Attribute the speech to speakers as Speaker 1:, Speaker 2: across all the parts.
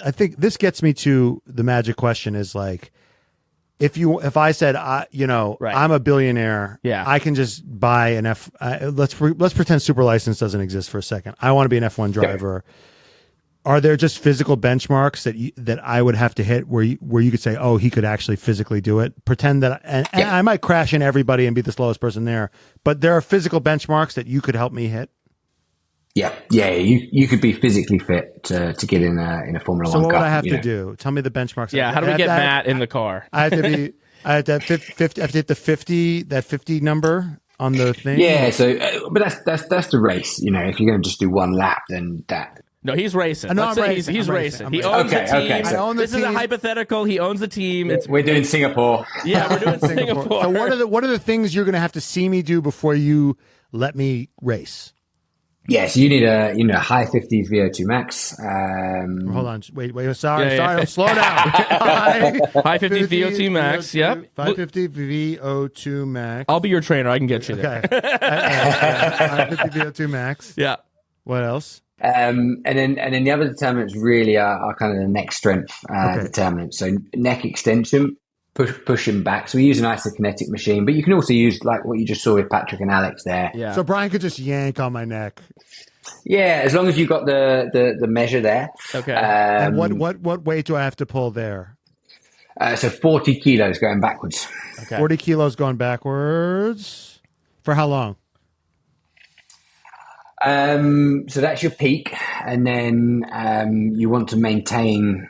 Speaker 1: I think this gets me to the magic question is like, if I said, I'm a billionaire, I can just buy an let's pretend super license doesn't exist for a second. I want to be an F1 driver. Yeah. Are there just physical benchmarks that I would have to hit where you could say, oh, he could actually physically do it? Pretend that, and I might crash in everybody and be the slowest person there, but there are physical benchmarks that you could help me hit.
Speaker 2: Yeah. You could be physically fit to get in a Formula 1 car.
Speaker 1: So what would I have to do? Tell me the benchmarks.
Speaker 3: Yeah, how do we get Matt in the car?
Speaker 1: I have to hit the 50 number on the thing.
Speaker 2: Yeah. So, but that's the race. If you're going to just do one lap, then that.
Speaker 3: No, he's racing.
Speaker 1: No,
Speaker 3: Let's say he's racing. He owns the team.
Speaker 2: So
Speaker 3: this is a hypothetical. He owns the team.
Speaker 2: We're doing Singapore.
Speaker 3: Yeah, we're doing Singapore.
Speaker 1: So what are the things you're going to have to see me do before you let me race?
Speaker 2: Yeah, so you need a high 50s VO2 max.
Speaker 1: Hold on, wait. Sorry, slow down. High
Speaker 3: 50s VO2 max. Yep.
Speaker 1: 550 VO2 max.
Speaker 3: I'll be your trainer. I can get you there.
Speaker 1: Okay. High 50 VO2 max.
Speaker 3: Yeah.
Speaker 1: What else?
Speaker 2: And then the other determinants really are kind of the neck strength determinants. So neck extension, pushing back. So we use an isokinetic machine, but you can also use like what you just saw with Patrick and Alex there.
Speaker 3: Yeah.
Speaker 1: So Brian could just yank on my neck.
Speaker 2: Yeah, as long as you've got the measure there.
Speaker 3: Okay.
Speaker 1: And what weight do I have to pull there?
Speaker 2: So 40 kilos going backwards.
Speaker 1: Okay. 40 kilos going backwards. For how long?
Speaker 2: So that's your peak, and then you want to maintain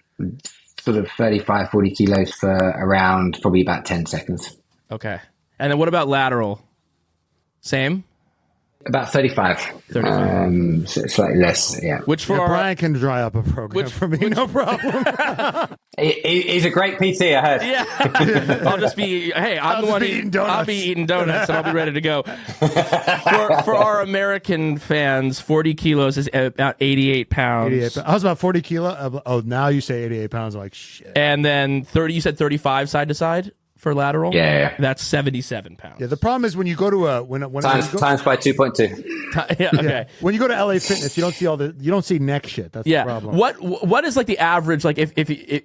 Speaker 2: sort of 35, 40 kilos for around probably about 10 seconds.
Speaker 3: Okay. And then what about lateral? Same?
Speaker 2: About 35. 35. So slightly less, yeah.
Speaker 3: Which for
Speaker 1: Brian can dry up a program for me, no problem.
Speaker 2: He's a great PT, I heard.
Speaker 3: Yeah. I'll just be, I'll be eating donuts and I'll be ready to go. For our American fans, 40 kilos is about 88 pounds.
Speaker 1: I was about 40 kilo. Oh, now you say 88 pounds. I'm like, shit.
Speaker 3: And then 30, you said 35 side to side? For lateral,
Speaker 2: yeah,
Speaker 3: that's 77 pounds.
Speaker 1: Yeah, the problem is when you go to
Speaker 2: times by 2.2.
Speaker 3: Yeah, okay.
Speaker 1: Yeah. When you go to LA Fitness, you don't see neck shit. That's the problem.
Speaker 3: What is like the average? Like if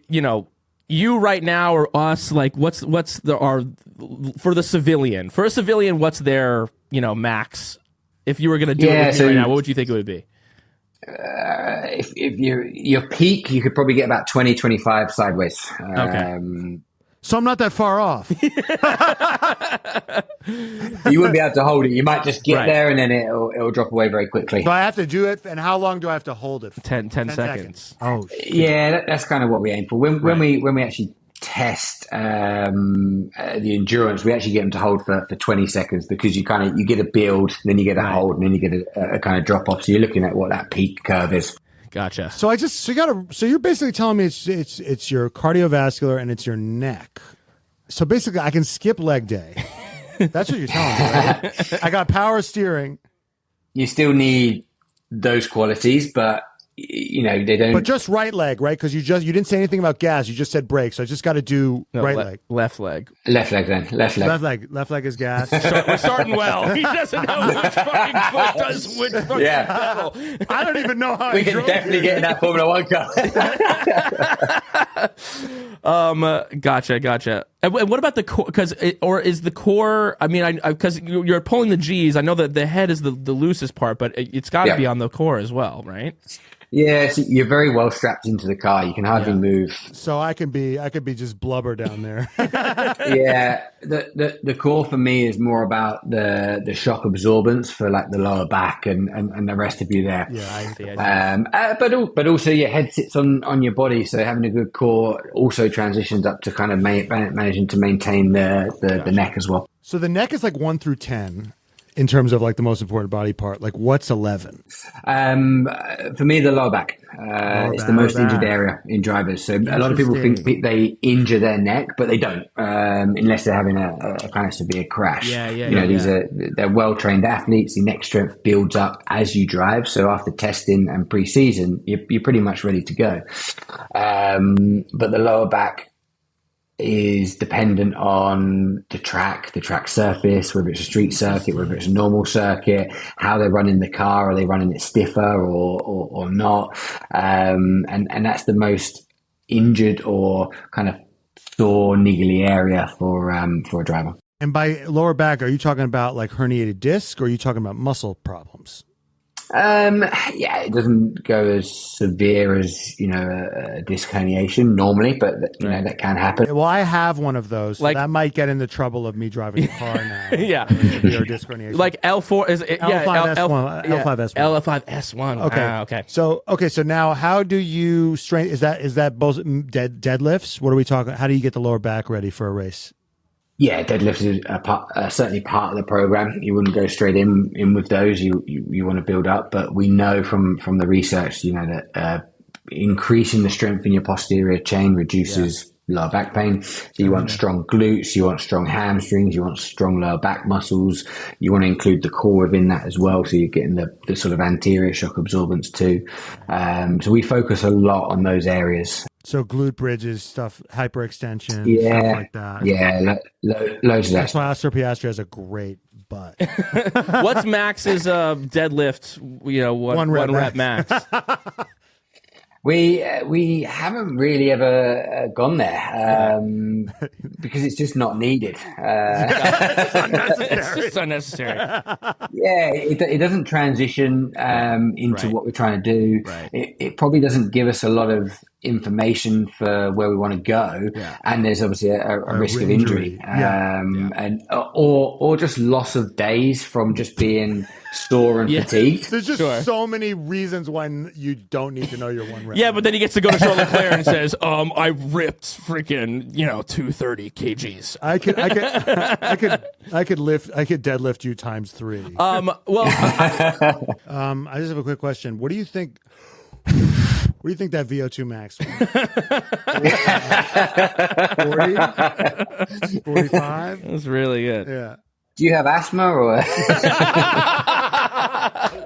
Speaker 3: you right now or us, like what's for the civilian? For a civilian, what's their max? If you were going to do it with me right now, what would you think it would be?
Speaker 2: If your peak, you could probably get about 20, 25 sideways.
Speaker 3: Okay.
Speaker 1: So I'm not that far off.
Speaker 2: You wouldn't be able to hold it. You might just get there and then it'll drop away very quickly.
Speaker 1: So I have to do it, and how long do I have to hold it for?
Speaker 3: 10 seconds.
Speaker 1: Oh, shit.
Speaker 2: Yeah, that's kind of what we aim for. When we actually test the endurance, we actually get them to hold for 20 seconds because you get a build, then you get a hold, and then you get a kind of drop off. So you're looking at what that peak curve is.
Speaker 3: Gotcha.
Speaker 1: So you're basically telling me it's your cardiovascular and it's your neck. So basically I can skip leg day. That's what you're telling me, right? I got power steering.
Speaker 2: You still need those qualities, but they don't.
Speaker 1: But just right leg, right? Because you didn't say anything about gas. You just said brake. So I just got to do right leg.
Speaker 3: Left leg.
Speaker 2: Left leg then. Left leg.
Speaker 1: Left leg is gas.
Speaker 3: We're starting well. He doesn't know which fucking foot does which fucking pedal.
Speaker 1: I don't even know how
Speaker 2: we can definitely get in that Formula 1 car.
Speaker 3: Gotcha. And what about the core? Is the core? I mean, because you're pulling the G's. I know that the head is the loosest part, but it's got to be on the core as well, right?
Speaker 2: Yeah, so you're very well strapped into the car. You can hardly move.
Speaker 1: So I could be just blubber down there.
Speaker 2: Yeah, the core for me is more about the shock absorbance for like the lower back and the rest of you there.
Speaker 1: Yeah, I see.
Speaker 2: But also your head sits on your body, so having a good core also transitions up to kind of managing to maintain the neck as well.
Speaker 1: So the neck is like 1 through 10. In terms of like the most important body part, like what's 11?
Speaker 2: For me, the lower back. It's the most injured area in drivers. So a lot of people think they injure their neck, but they don't, unless they're having a kind of severe crash. They're well-trained athletes. The neck strength builds up as you drive. So after testing and pre-season, you're pretty much ready to go. But the lower back, is dependent on the track surface, whether it's a street circuit, whether it's a normal circuit, how they're running the car, are they running it stiffer or not? And that's the most injured or kind of sore, niggly area for a driver.
Speaker 1: And by lower back, are you talking about like herniated disc, or are you talking about muscle problems?
Speaker 2: Yeah, it doesn't go as severe as, a disc herniation normally, but that can happen.
Speaker 1: Well, I have one of those, so that might get in the trouble of me driving a car now.
Speaker 3: Yeah.
Speaker 1: Severe disc herniation.
Speaker 3: Like L4 is
Speaker 1: L5S1.
Speaker 3: L5S1.
Speaker 1: Okay. So now how do you strength, is that both deadlifts? What are we talking? How do you get the lower back ready for a race?
Speaker 2: Yeah, deadlifts is certainly part of the program. You wouldn't go straight in with those. You want to build up, but we know from the research, that increasing the strength in your posterior chain reduces lower back pain. So you want strong glutes, you want strong hamstrings, you want strong lower back muscles. You want to include the core within that as well, so you're getting the sort of anterior shock absorbance too. So we focus a lot on those areas.
Speaker 1: So glute bridges, stuff, hyperextension,
Speaker 2: stuff
Speaker 1: like that.
Speaker 2: Yeah, loads of that.
Speaker 1: That's why Oscar Piastri has a great butt.
Speaker 3: What's Max's deadlift? One rep max.
Speaker 2: We haven't really ever gone there because it's just not needed.
Speaker 3: It's just unnecessary.
Speaker 2: Yeah, it doesn't transition into what we're trying to do.
Speaker 3: Right.
Speaker 2: It probably doesn't give us a lot of information for where we want to go, and there's obviously a risk of injury, and or just loss of days from just being sore and fatigued.
Speaker 1: There's just so many reasons why you don't need to know your one rep.
Speaker 3: Yeah, but then he gets to go to Charles Leclerc and says, I ripped freaking 230 kgs.
Speaker 1: I could deadlift you times 3.
Speaker 3: Well,
Speaker 1: I just have a quick question. What do you think? What do you think that VO2 max was? 40? 45?
Speaker 3: That's really good.
Speaker 1: Yeah.
Speaker 2: Do you have asthma or?